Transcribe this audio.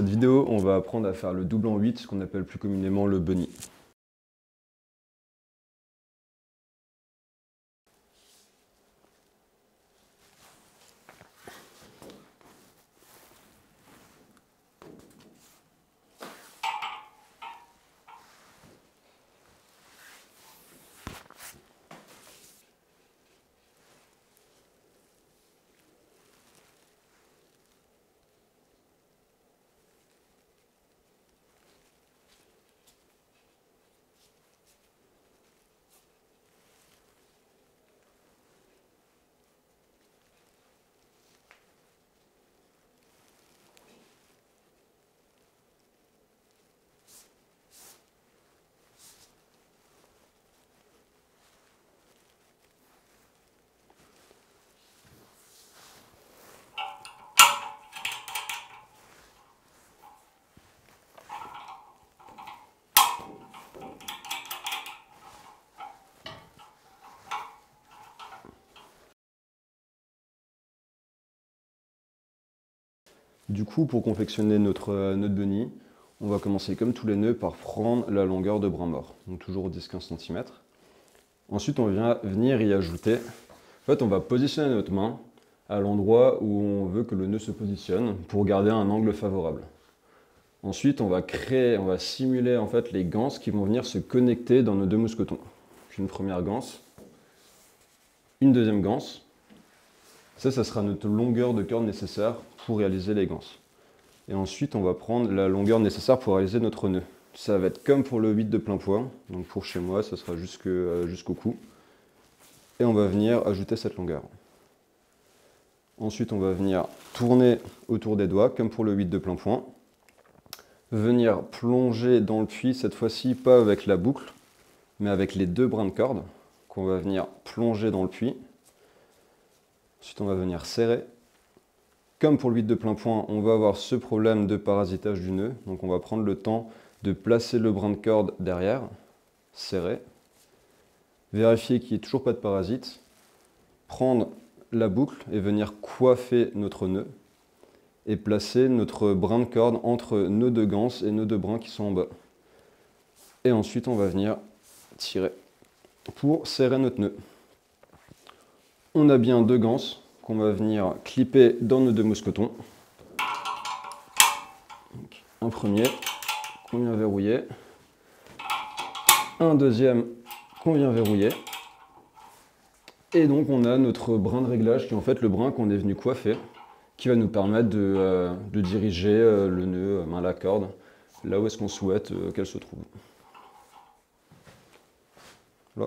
cette vidéo, on va apprendre à faire le double en 8, ce qu'on appelle plus communément le bunny. Du coup, pour confectionner notre bunny, on va commencer comme tous les nœuds par prendre la longueur de brin mort, donc toujours 10-15 cm. Ensuite, on va venir y ajouter, on va positionner notre main à l'endroit où on veut que le nœud se positionne pour garder un angle favorable. Ensuite, on va simuler les ganses qui vont venir se connecter dans nos deux mousquetons. Donc, une première ganse, une deuxième ganse. Ça sera notre longueur de corde nécessaire pour réaliser les ganses. Et ensuite, on va prendre la longueur nécessaire pour réaliser notre nœud. Ça va être comme pour le 8 de plein poids. Donc pour chez moi, ça sera jusqu'au cou. Et on va venir ajouter cette longueur. Ensuite, on va venir tourner autour des doigts, comme pour le 8 de plein point. Venir plonger dans le puits, cette fois-ci pas avec la boucle, mais avec les deux brins de corde, qu'on va venir plonger dans le puits. Ensuite, on va venir serrer. Comme pour le 8 de plein point, on va avoir ce problème de parasitage du nœud. Donc on va prendre le temps de placer le brin de corde derrière, serrer, vérifier qu'il n'y ait toujours pas de parasite, prendre la boucle et venir coiffer notre nœud et placer notre brin de corde entre nos deux ganses et nos deux brins qui sont en bas. Et ensuite, on va venir tirer pour serrer notre nœud. On a bien deux ganses qu'on va venir clipper dans nos deux mousquetons. Donc, un premier qu'on vient verrouiller, un deuxième qu'on vient verrouiller, et donc on a notre brin de réglage qui est en fait le brin qu'on est venu coiffer, qui va nous permettre de diriger le nœud, la corde, là où est-ce qu'on souhaite qu'elle se trouve. Là.